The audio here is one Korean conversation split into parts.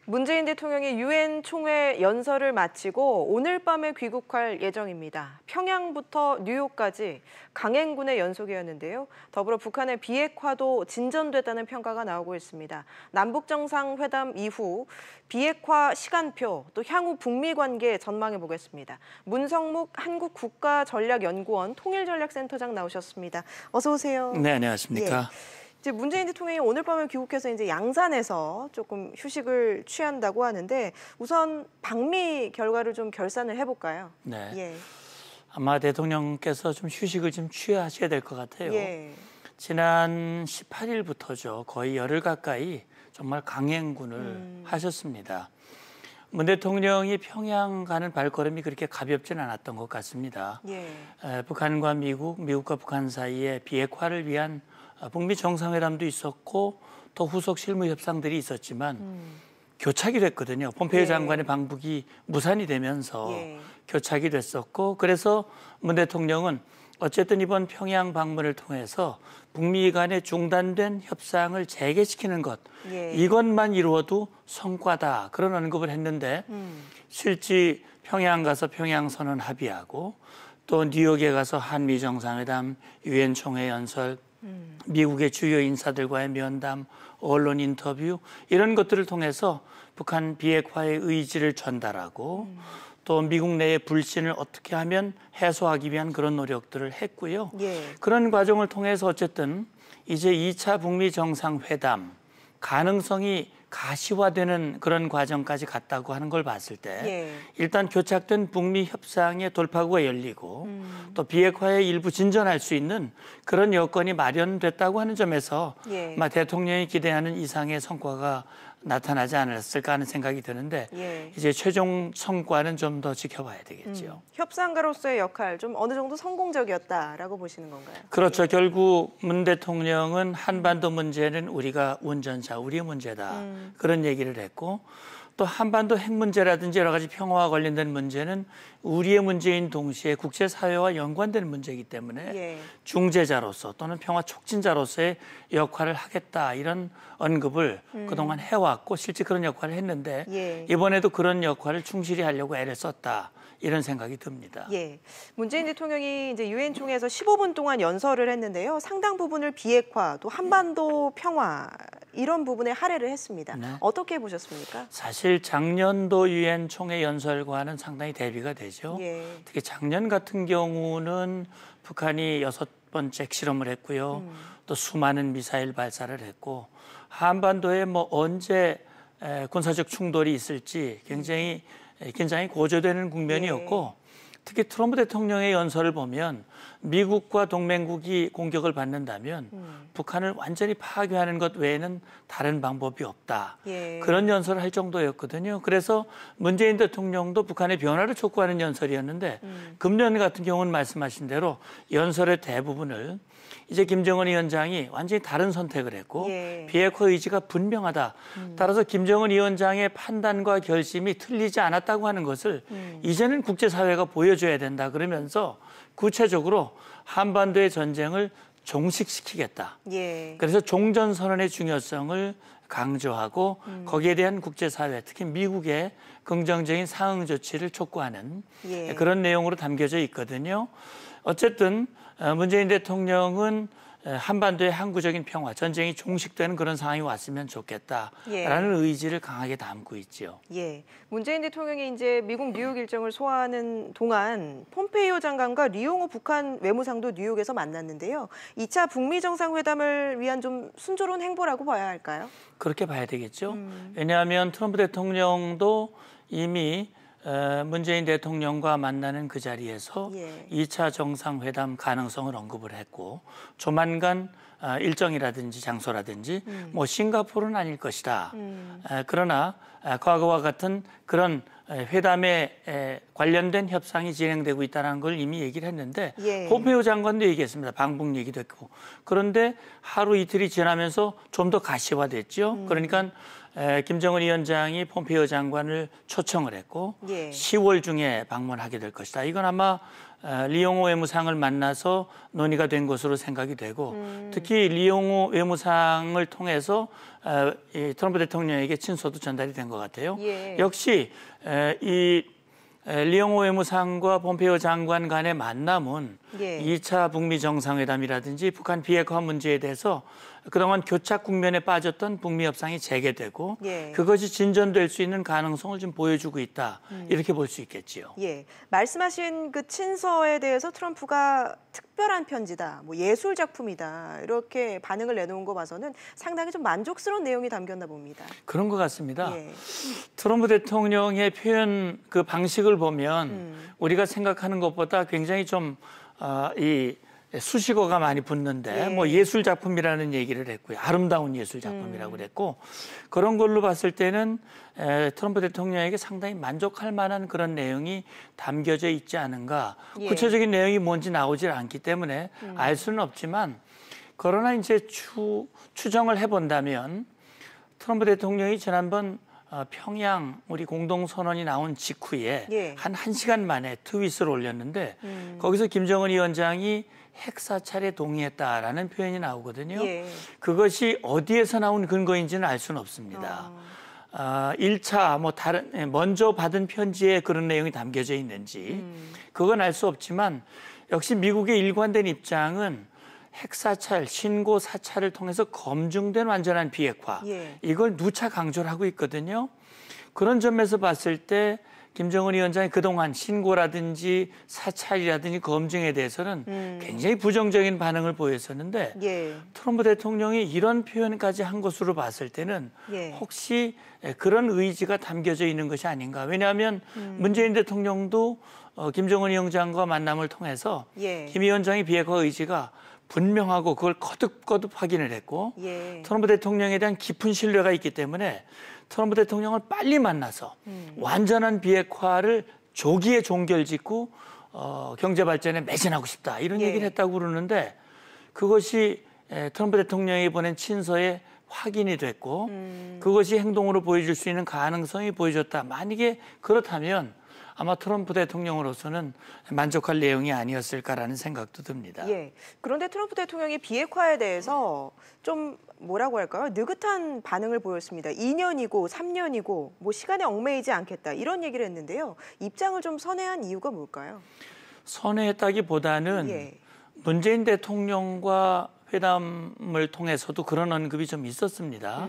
문재인 대통령이 유엔 총회 연설을 마치고 오늘 밤에 귀국할 예정입니다. 평양부터 뉴욕까지 강행군의 연속이었는데요. 더불어 북한의 비핵화도 진전됐다는 평가가 나오고 있습니다. 남북정상회담 이후 비핵화 시간표, 또 향후 북미 관계 전망해 보겠습니다. 문성묵 한국국가전략연구원 통일전략센터장 나오셨습니다. 어서 오세요. 네, 안녕하십니까. 예. 이제 문재인 대통령이 오늘 밤에 귀국해서 이제 양산에서 조금 휴식을 취한다고 하는데 우선 방미 결과를 좀 결산을 해볼까요? 네. 예. 아마 대통령께서 좀 휴식을 좀 취하셔야 될 것 같아요. 예. 지난 18일부터죠. 거의 열흘 가까이 정말 강행군을 하셨습니다. 문 대통령이 평양 가는 발걸음이 그렇게 가볍진 않았던 것 같습니다. 예. 북한과 미국, 미국과 북한 사이에 비핵화를 위한 북미 정상회담도 있었고 또 후속 실무 협상들이 있었지만 교착이 됐거든요. 폼페이오 예. 장관의 방북이 무산이 되면서 예. 교착이 됐었고 그래서 문 대통령은 어쨌든 이번 평양 방문을 통해서 북미 간의 중단된 협상을 재개시키는 것 예. 이것만 이루어도 성과다 그런 언급을 했는데 실제 평양 가서 평양선언 합의하고 또 뉴욕에 가서 한미 정상회담, 유엔 총회 연설 미국의 주요 인사들과의 면담, 언론 인터뷰 이런 것들을 통해서 북한 비핵화의 의지를 전달하고 또 미국 내의 불신을 어떻게 하면 해소하기 위한 그런 노력들을 했고요. 예. 그런 과정을 통해서 어쨌든 이제 2차 북미 정상회담 가능성이 가시화되는 그런 과정까지 갔다고 하는 걸 봤을 때 예. 일단 교착된 북미 협상의 돌파구가 열리고 또 비핵화에 일부 진전할 수 있는 그런 여건이 마련됐다고 하는 점에서 예. 대통령이 기대하는 이상의 성과가 나타나지 않았을까 하는 생각이 드는데 예. 이제 최종 성과는 좀 더 지켜봐야 되겠죠. 협상가로서의 역할 좀 어느 정도 성공적이었다라고 보시는 건가요? 그렇죠. 결국 문 대통령은 한반도 문제는 우리가 운전자, 우리의 문제다. 그런 얘기를 했고 또 한반도 핵 문제라든지 여러 가지 평화와 관련된 문제는 우리의 문제인 동시에 국제사회와 연관된 문제이기 때문에 예. 중재자로서 또는 평화 촉진자로서의 역할을 하겠다 이런 언급을 그동안 해왔고 실제 그런 역할을 했는데 예. 이번에도 그런 역할을 충실히 하려고 애를 썼다. 이런 생각이 듭니다. 예. 문재인 대통령이 이제 유엔 총회에서 15분 동안 연설을 했는데요. 상당 부분을 비핵화, 또 한반도 평화 이런 부분에 할애를 했습니다. 네. 어떻게 보셨습니까? 사실 작년도 유엔 총회 연설과는 상당히 대비가 되죠. 예. 특히 작년 같은 경우는 북한이 6번째 핵실험을 했고요. 또 수많은 미사일 발사를 했고 한반도에 언제 군사적 충돌이 있을지 굉장히 긴장이 고조되는 국면이었고 특히 트럼프 대통령의 연설을 보면 미국과 동맹국이 공격을 받는다면 북한을 완전히 파괴하는 것 외에는 다른 방법이 없다. 예. 그런 연설을 할 정도였거든요. 그래서 문재인 대통령도 북한의 변화를 촉구하는 연설이었는데 금년 같은 경우는 말씀하신 대로 연설의 대부분을 이제 김정은 위원장이 완전히 다른 선택을 했고 예. 비핵화 의지가 분명하다. 따라서 김정은 위원장의 판단과 결심이 틀리지 않았다고 하는 것을 이제는 국제사회가 보여줘야 된다. 그러면서 구체적으로 한반도의 전쟁을 종식시키겠다. 예. 그래서 종전선언의 중요성을 강조하고 거기에 대한 국제사회, 특히 미국의 긍정적인 상응 조치를 촉구하는 예. 그런 내용으로 담겨져 있거든요. 어쨌든 문재인 대통령은 한반도의 항구적인 평화, 전쟁이 종식되는 그런 상황이 왔으면 좋겠다라는 의지를 강하게 담고 있죠. 예. 문재인 대통령이 이제 미국 뉴욕 일정을 소화하는 동안 폼페이오 장관과 리용호 북한 외무상도 뉴욕에서 만났는데요. 2차 북미 정상회담을 위한 좀 순조로운 행보라고 봐야 할까요? 그렇게 봐야 되겠죠. 왜냐하면 트럼프 대통령도 이미 문재인 대통령과 만나는 그 자리에서 2차 정상회담 가능성을 언급을 했고 조만간 일정이라든지 장소라든지 싱가포르는 아닐 것이다. 그러나 과거와 같은 그런 회담에 관련된 협상이 진행되고 있다는 걸 이미 얘기를 했는데 폼페이오 장관도 얘기했습니다. 방북 얘기도 했고. 그런데 하루 이틀이 지나면서 좀 더 가시화됐죠. 그러니까 김정은 위원장이 폼페이오 장관을 초청을 했고 10월 중에 방문하게 될 것이다. 이건 아마 리용호 외무상을 만나서 논의가 된 것으로 생각이 되고 특히 리용호 외무상을 통해서 이 트럼프 대통령에게 친서도 전달이 된 것 같아요. 역시 이 리용호 외무상과 폼페이오 장관 간의 만남은 2차 북미 정상회담이라든지 북한 비핵화 문제에 대해서 그동안 교착 국면에 빠졌던 북미 협상이 재개되고 그것이 진전될 수 있는 가능성을 좀 보여주고 있다. 이렇게 볼 수 있겠지요. 말씀하신 그 친서에 대해서 트럼프가 특별한 편지다, 뭐 예술 작품이다 이렇게 반응을 내놓은 거 봐서는 상당히 좀 만족스러운 내용이 담겼나 봅니다. 그런 것 같습니다. 트럼프 대통령의 표현 그 방식을 보면 우리가 생각하는 것보다 굉장히 좀 이 수식어가 많이 붙는데 뭐 예술 작품이라는 얘기를 했고요. 아름다운 예술 작품이라고 그랬고 그런 걸로 봤을 때는 트럼프 대통령에게 상당히 만족할 만한 그런 내용이 담겨져 있지 않은가. 구체적인 내용이 뭔지 나오질 않기 때문에 알 수는 없지만 그러나 이제 추정을 해본다면 트럼프 대통령이 지난번 평양 우리 공동선언이 나온 직후에 한 1시간 만에 트윗을 올렸는데 거기서 김정은 위원장이 핵 사찰에 동의했다라는 표현이 나오거든요. 그것이 어디에서 나온 근거인지는 알 수는 없습니다. 1차 뭐 먼저 받은 편지에 그런 내용이 담겨져 있는지 그건 알 수 없지만 역시 미국의 일관된 입장은 핵사찰, 신고 사찰을 통해서 검증된 완전한 비핵화 이걸 누차 강조를 하고 있거든요. 그런 점에서 봤을 때 김정은 위원장이 그동안 신고라든지 사찰이라든지 검증에 대해서는 굉장히 부정적인 반응을 보였었는데 트럼프 대통령이 이런 표현까지 한 것으로 봤을 때는 혹시 그런 의지가 담겨져 있는 것이 아닌가. 왜냐하면 문재인 대통령도 김정은 위원장과 만남을 통해서 김 위원장의 비핵화 의지가 분명하고 그걸 거듭거듭 확인을 했고 트럼프 대통령에 대한 깊은 신뢰가 있기 때문에 트럼프 대통령을 빨리 만나서 완전한 비핵화를 조기에 종결짓고 경제 발전에 매진하고 싶다 이런 얘기를 했다고 그러는데 그것이 트럼프 대통령이 보낸 친서에 확인이 됐고 그것이 행동으로 보여줄 수 있는 가능성이 보여졌다. 만약에 그렇다면 아마 트럼프 대통령으로서는 만족할 내용이 아니었을까라는 생각도 듭니다. 그런데 트럼프 대통령이 비핵화에 대해서 좀 뭐라고 할까요? 느긋한 반응을 보였습니다. 2년이고 3년이고 뭐 시간에 얽매이지 않겠다 이런 얘기를 했는데요. 입장을 좀 선회한 이유가 뭘까요? 선회했다기보다는 문재인 대통령과 회담을 통해서도 그런 언급이 좀 있었습니다.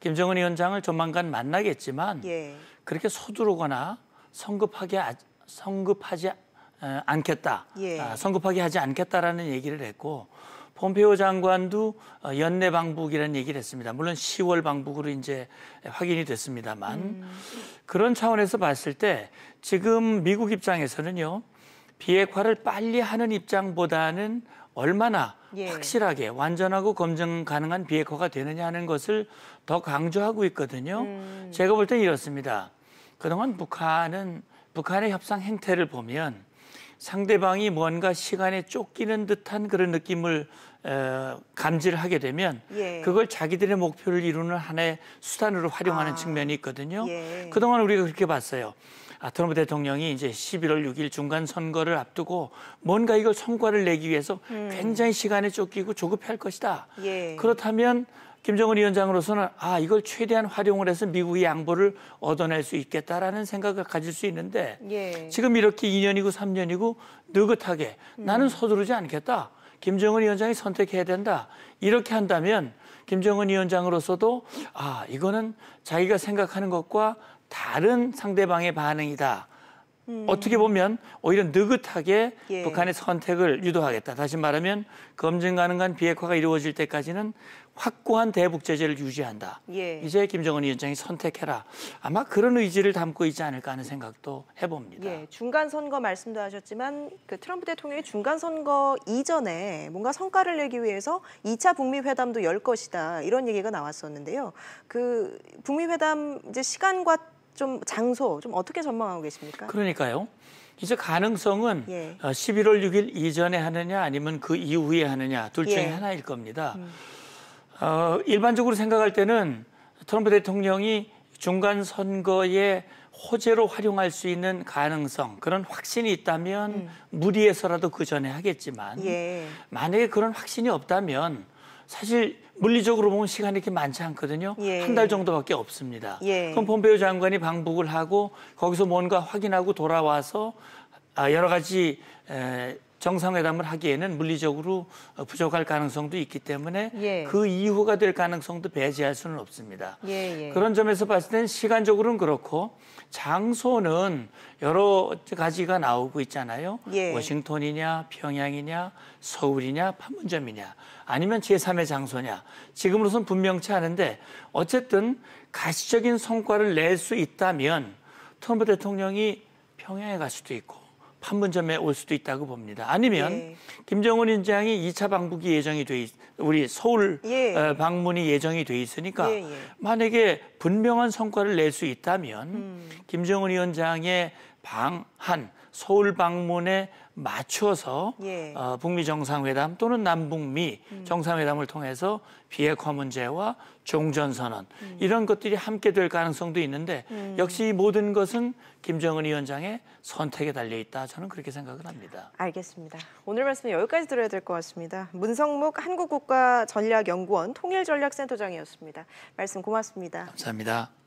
김정은 위원장을 조만간 만나겠지만 그렇게 서두르거나 성급하지 않겠다. 성급하게 하지 않겠다라는 얘기를 했고 폼페이오 장관도 연내 방북이라는 얘기를 했습니다. 물론 10월 방북으로 이제 확인이 됐습니다만 그런 차원에서 봤을 때 지금 미국 입장에서는요. 비핵화를 빨리 하는 입장보다는 얼마나 확실하게 완전하고 검증 가능한 비핵화가 되느냐 하는 것을 더 강조하고 있거든요. 제가 볼 때는 이렇습니다. 그동안 북한의 협상 행태를 보면 상대방이 뭔가 시간에 쫓기는 듯한 그런 느낌을 감지를 하게 되면 그걸 자기들의 목표를 이루는 하나의 수단으로 활용하는 측면이 있거든요. 그동안 우리가 그렇게 봤어요. 트럼프 대통령이 이제 11월 6일 중간 선거를 앞두고 뭔가 이걸 성과를 내기 위해서 굉장히 시간에 쫓기고 조급할 것이다. 그렇다면 김정은 위원장으로서는 이걸 최대한 활용을 해서 미국의 양보를 얻어낼 수 있겠다라는 생각을 가질 수 있는데 지금 이렇게 2년이고 3년이고 느긋하게 나는 서두르지 않겠다. 김정은 위원장이 선택해야 된다. 이렇게 한다면 김정은 위원장으로서도 이거는 자기가 생각하는 것과 다른 상대방의 반응이다. 어떻게 보면 오히려 느긋하게 북한의 선택을 유도하겠다. 다시 말하면 검증 가능한 비핵화가 이루어질 때까지는 확고한 대북 제재를 유지한다. 이제 김정은 위원장이 선택해라. 아마 그런 의지를 담고 있지 않을까 하는 생각도 해봅니다. 중간 선거 말씀도 하셨지만 그 트럼프 대통령이 중간 선거 이전에 뭔가 성과를 내기 위해서 2차 북미 회담도 열 것이다. 이런 얘기가 나왔었는데요. 그 북미 회담 이제 시간과 좀 장소 좀 어떻게 전망하고 계십니까? 그러니까요. 이제 가능성은 11월 6일 이전에 하느냐 아니면 그 이후에 하느냐 둘 중에 하나일 겁니다. 일반적으로 생각할 때는 트럼프 대통령이 중간 선거에 호재로 활용할 수 있는 가능성, 그런 확신이 있다면 무리해서라도 그 전에 하겠지만 예. 만약에 그런 확신이 없다면 사실 물리적으로 보면 시간이 이렇게 많지 않거든요. 예. 한 달 정도밖에 없습니다. 예. 그럼 폼페이오 장관이 방북을 하고 거기서 뭔가 확인하고 돌아와서 여러 가지 정상회담을 하기에는 물리적으로 부족할 가능성도 있기 때문에 예. 그 이후가 될 가능성도 배제할 수는 없습니다. 예. 그런 점에서 봤을 때는 시간적으로는 그렇고 장소는 여러 가지가 나오고 있잖아요. 예. 워싱턴이냐, 평양이냐, 서울이냐, 판문점이냐, 아니면 제3의 장소냐. 지금으로선 분명치 않은데 어쨌든 가시적인 성과를 낼 수 있다면 트럼프 대통령이 평양에 갈 수도 있고 판문점에 올 수도 있다고 봅니다. 아니면 예. 김정은 위원장이 2차 방북이 예정이 우리 서울 예. 방문이 예정이 돼 있으니까 예. 만약에 분명한 성과를 낼 수 있다면 김정은 위원장의 방한 서울 방문에 맞춰서 예. 북미 정상회담 또는 남북미 정상회담을 통해서 비핵화 문제와 종전선언 이런 것들이 함께 될 가능성도 있는데 역시 이 모든 것은 김정은 위원장의 선택에 달려있다. 저는 그렇게 생각을 합니다. 알겠습니다. 오늘 말씀은 여기까지 들어야 될 것 같습니다. 문성묵 한국국가전략연구원 통일전략센터장이었습니다. 말씀 고맙습니다. 감사합니다.